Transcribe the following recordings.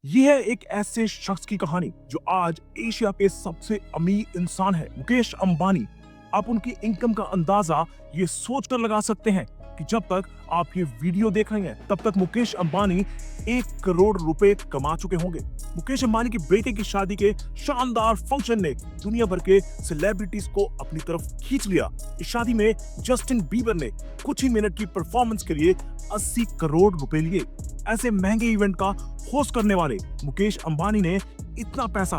ये है एक ऐसे शख्स की कहानी जो आज एशिया के सबसे अमीर इंसान है, मुकेश अंबानी। आप उनकी इनकम का अंदाजा ये सोचकर लगा सकते हैं कि जब तक आप ये वीडियो देख रहे हैं तब तक मुकेश अंबानी 1 करोड़ रुपए कमा चुके होंगे। मुकेश अंबानी की बेटे की शादी के शानदार फंक्शन ने दुनिया भर के सेलिब्रिटीज को अपनी तरफ खींच लिया। इस शादी में जस्टिन बीबर ने कुछ ही मिनट की परफॉर्मेंस के लिए 80 करोड़ रुपए लिए। ऐसे महंगे इवेंट का होस्ट करने वाले मुकेश अंबानी ने इतना पैसा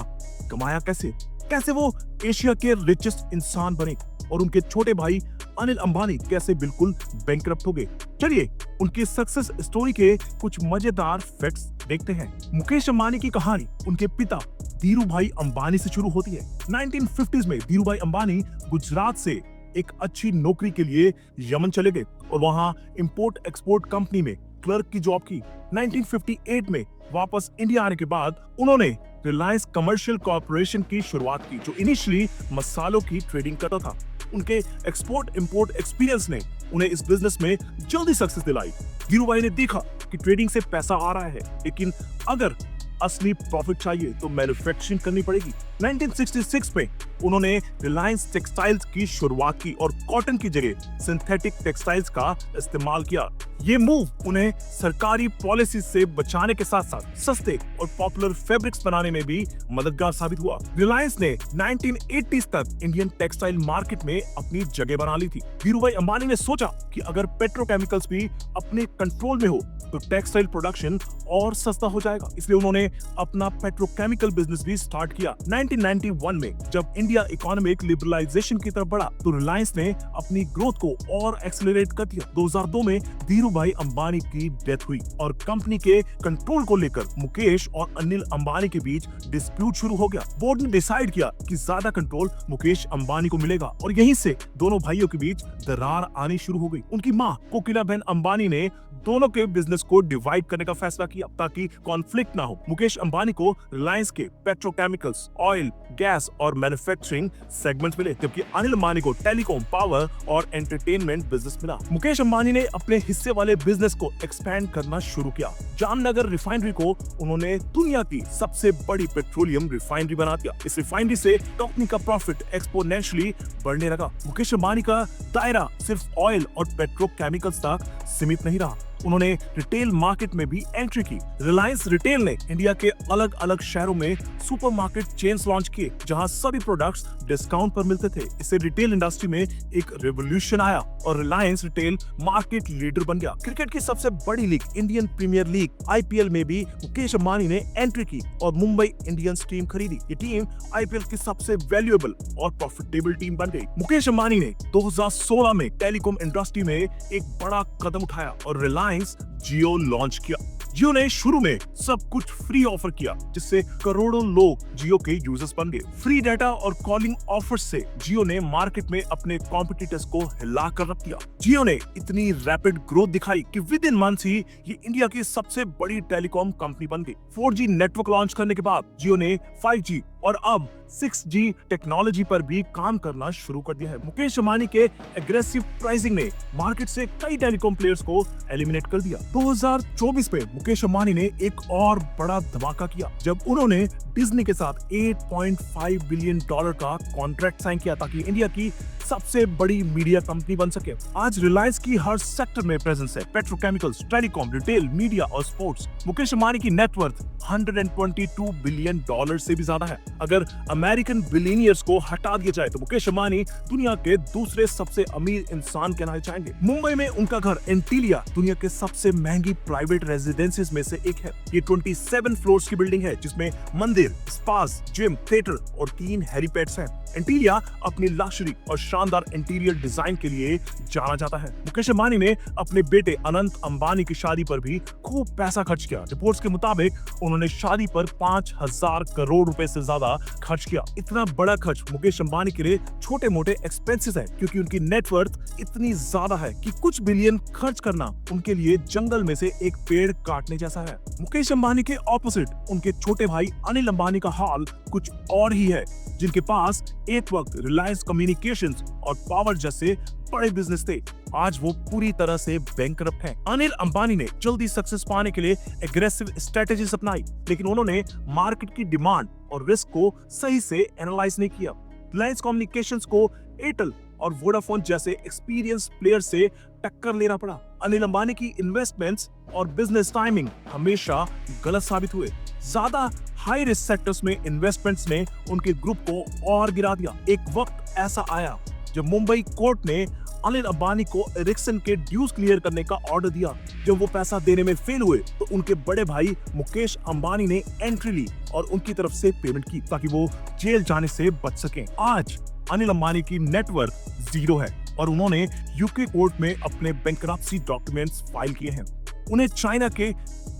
कमाया कैसे वो एशिया के रिचेस्ट इंसान बने और उनके छोटे भाई अनिल अंबानी कैसे बिल्कुल बैंकरप्ट हो गए। चलिए उनकी सक्सेस स्टोरी के कुछ मजेदार फैक्ट्स देखते हैं। मुकेश अंबानी की कहानी उनके पिता धीरूभाई अंबानी से शुरू होती है। 1950s में धीरूभाई अंबानी गुजरात से एक अच्छी नौकरी के लिए यमन चले गए और वहां इंपोर्ट एक्सपोर्ट कंपनी में क्लर्क की जॉब की। 1958 में वापस इंडिया आने के बाद उन्होंने रिलायंस कमर्शियल कॉर्पोरेशन की शुरुआत की, जो इनिशियली मसालों की ट्रेडिंग करता था। उनके एक्सपोर्ट इंपोर्ट एक्सपीरियंस ने उन्हें इस बिजनेस में जल्दी सक्सेस दिलाई। धीरूभाई ने देखा कि ट्रेडिंग से पैसा आ रहा है, लेकिन अगर असली प्रॉफिट चाहिए तो मैन्युफैक्चरिंग करनी पड़ेगी। 1966 में उन्होंने रिलायंस टेक्सटाइल्स की शुरुआत की और कॉटन की जगह सिंथेटिक टेक्सटाइल्स का इस्तेमाल किया। ये मूव उन्हें सरकारी पॉलिसी से बचाने के साथ साथ सस्ते और पॉपुलर फैब्रिक्स बनाने में भी मददगार साबित हुआ। रिलायंस ने 1980s तक इंडियन टेक्सटाइल मार्केट में अपनी जगह बना ली थी। धीरूभाई अंबानी ने सोचा कि अगर पेट्रोकेमिकल्स भी अपने कंट्रोल में हो तो टेक्सटाइल प्रोडक्शन और सस्ता हो जाएगा, इसलिए उन्होंने अपना पेट्रोकेमिकल बिजनेस भी स्टार्ट किया। 1991 में जब इंडिया इकोनॉमिक लिबरलाइजेशन की तरफ बढ़ा तो रिलायंस ने अपनी ग्रोथ को और एक्सेलरेट कर दिया। 2002 में धीरूभाई अंबानी की डेथ हुई और कंपनी के कंट्रोल को लेकर मुकेश और अनिल अंबानी के बीच डिस्प्यूट शुरू हो गया। बोर्ड ने डिसाइड किया कि ज्यादा कंट्रोल मुकेश अंबानी को मिलेगा और यहीं से दोनों भाइयों के बीच दरार आनी शुरू हो गई। उनकी मां कोकिलाबेन अंबानी ने दोनों के बिजनेस को डिवाइड करने का फैसला किया ताकि कॉन्फ्लिक्ट ना हो। मुकेश अंबानी को रिलायंस के पेट्रोकेमिकल्स, ऑयल, गैस और मैन्युफैक्चरिंग सेगमेंट मिले, जबकि अनिल अंबानी को टेलीकॉम, पावर और एंटरटेनमेंट बिजनेस मिला। मुकेश अंबानी ने अपने हिस्से वाले बिजनेस को एक्सपैंड करना शुरू किया। जामनगर रिफाइनरी को उन्होंने दुनिया की सबसे बड़ी पेट्रोलियम रिफाइनरी बना दिया। इस रिफाइनरी से कंपनी का प्रॉफिट एक्सपोनेंशियली बढ़ने लगा। मुकेश अंबानी का दायरा सिर्फ ऑयल और पेट्रोकेमिकल्स तक सीमित नहीं रहा, उन्होंने रिटेल मार्केट में भी एंट्री की। रिलायंस रिटेल ने इंडिया के अलग अलग शहरों में सुपरमार्केट चेन्स लॉन्च किए जहां सभी प्रोडक्ट्स डिस्काउंट पर मिलते थे। इससे रिटेल इंडस्ट्री में एक रेवोल्यूशन आया और रिलायंस रिटेल मार्केट लीडर बन गया। क्रिकेट की सबसे बड़ी league Indian Premier League IPL में भी मुकेश अंबानी ने एंट्री की और मुंबई इंडियंस टीम खरीदी। ये टीम IPL की सबसे वैल्यूएबल और प्रॉफिटेबल टीम बन गई। मुकेश अंबानी ने 2016 में टेलीकॉम इंडस्ट्री में एक बड़ा कदम उठाया और रिलायंस जियो लॉन्च किया। जियो ने शुरू में सब कुछ फ्री ऑफर किया, जिससे करोड़ों लोग जियो के यूजर्स बन गए। फ्री डाटा और कॉलिंग ऑफर्स से जियो ने मार्केट में अपने कॉम्पिटिटर्स को हिला कर रख दिया। जियो ने इतनी रैपिड ग्रोथ दिखाई कि विद इन मंथ्स ही ये इंडिया की सबसे बड़ी टेलीकॉम कंपनी बन गई। 4G नेटवर्क लॉन्च करने के बाद जियो ने 5G और अब 6G टेक्नोलॉजी पर भी काम करना शुरू कर दिया है। मुकेश अंबानी के एग्रेसिव प्राइसिंग ने मार्केट से कई टेलीकॉम प्लेयर्स को एलिमिनेट कर दिया। 2024 में मुकेश अंबानी ने एक और बड़ा धमाका किया जब उन्होंने डिज्नी के साथ $8.5 बिलियन का कॉन्ट्रैक्ट साइन किया ताकि इंडिया की सबसे बड़ी मीडिया कंपनी बन सके। आज रिलायंस की हर सेक्टर में प्रेजेंस है, पेट्रोकेमिकल्स, टेलीकॉम, रिटेल, मीडिया और स्पोर्ट्स। मुकेश अंबानी की नेटवर्थ $122 बिलियन से भी ज्यादा है। अगर अमेरिकन बिलियनियर्स को हटा दिया जाए तो मुकेश अंबानी दुनिया के दूसरे सबसे अमीर इंसान कहलाए जाएंगे। मुंबई में उनका घर एंटीलिया दुनिया के सबसे महंगी प्राइवेट रेजिडेंसीज में से एक है। ये 27 फ्लोर्स की बिल्डिंग है जिसमें मंदिर, स्पास, जिम, थिएटर और 3 हेलीपैड्स हैं। एंटीलिया अपनी लग्जरी और शानदार इंटीरियर डिजाइन के लिए जाना जाता है। मुकेश अंबानी ने अपने बेटे अनंत अंबानी की शादी पर भी खूब पैसा खर्च किया। रिपोर्ट्स के मुताबिक उन्होंने शादी पर 5,000 करोड़ रुपए से ज्यादा खर्च किया। इतना बड़ा खर्च मुकेश अंबानी के लिए छोटे मोटे एक्सपेंसेस है, क्योंकि उनकी नेटवर्थ इतनी ज्यादा है कि कुछ बिलियन खर्च करना उनके लिए जंगल में से एक पेड़ काटने जैसा है। मुकेश अंबानी के ऑपोजिट उनके छोटे भाई अनिल अंबानी का हाल कुछ और ही है, जिनके पास एक वक्त रिलायंस कम्युनिकेशंस और पावर जैसे बड़े बिजनेस थे। आज वो पूरी तरह से बैंकरप्ट हैं। अनिल अंबानी ने जल्दी सक्सेस पाने के लिए एग्रेसिव स्ट्रेटेजीज अपनाई, लेकिन उन्होंने मार्केट की डिमांड और रिस्क को सही से एनालाइज नहीं किया। रिलायंस कम्युनिकेशंस को एयरटेल और वोडाफोन जैसे एक्सपीरियंस प्लेयर से टक्कर लेना पड़ा। अनिल अंबानी की इन्वेस्टमेंट्स और बिजनेस टाइमिंग हमेशा गलत साबित हुए। ज्यादा हाई रिस्क सेक्टर्स में इन्वेस्टमेंट्स ने उनके ग्रुप को और गिरा दिया। एक वक्त ऐसा आया जब मुंबई कोर्ट ने अनिल अंबानी को एरिक्सन के ड्यूज क्लियर करने का ऑर्डर दिया। जब वो पैसा देने में फेल हुए तो उनके बड़े भाई मुकेश अंबानी ने एंट्री ली और उनकी तरफ से पेमेंट की ताकि वो जेल जाने से बच सकें। आज अनिल अंबानी की नेटवर्थ 0 है और उन्होंने यूके कोर्ट में अपने बैंकरप्सी डॉक्यूमेंट्स फाइल किए हैं। उन्हें चाइना के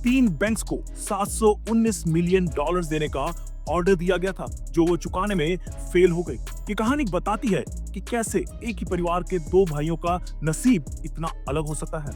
3 बैंक्स को $719 मिलियन देने का ऑर्डर दिया गया था, जो वो चुकाने में फेल हो गई। ये कहानी बताती है कि कैसे एक ही परिवार के 2 भाइयों का नसीब इतना अलग हो सकता है।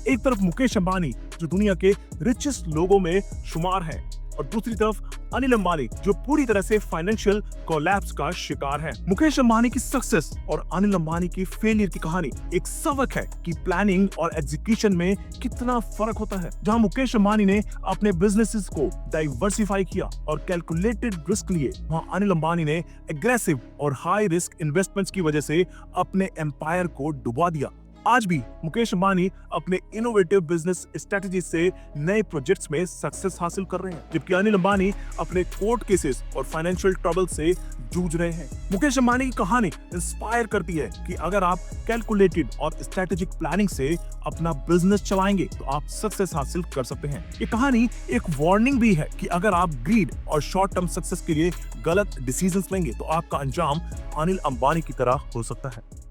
एक तरफ मुकेश अंबानी जो दुनिया के रिचेस्ट लोगों में शुमार है, और दूसरी तरफ अनिल अंबानी जो पूरी तरह से फाइनेंशियल कोलैप्स का शिकार है। मुकेश अंबानी की सक्सेस और अनिल अंबानी की फेलियर की कहानी एक सबक है कि प्लानिंग और एग्जीक्यूशन में कितना फर्क होता है। जहां मुकेश अंबानी ने अपने बिजनेसेस को डाइवर्सिफाई किया और कैलकुलेटेड रिस्क लिए, वहां अनिल अंबानी ने एग्रेसिव और हाई रिस्क इन्वेस्टमेंट्स की वजह से अपने एम्पायर को डुबा दिया। आज भी मुकेश अंबानी अपने इनोवेटिव बिजनेस स्ट्रेटजी से नए प्रोजेक्ट्स में सक्सेस हासिल कर रहे हैं, जबकि अनिल अंबानी अपने कोर्ट केसेस और फाइनेंशियल ट्रबल से जूझ रहे हैं। मुकेश अंबानी की कहानी इंस्पायर करती है कि अगर आप कैलकुलेटेड और स्ट्रेटेजिक प्लानिंग से अपना बिजनेस चलाएंगे तो आप सक्सेस हासिल कर सकते हैं। ये कहानी एक वार्निंग भी है कि अगर आप ग्रीड और शॉर्ट टर्म सक्सेस के लिए गलत डिसीजंस लेंगे तो आपका अंजाम अनिल अंबानी की तरह हो सकता है।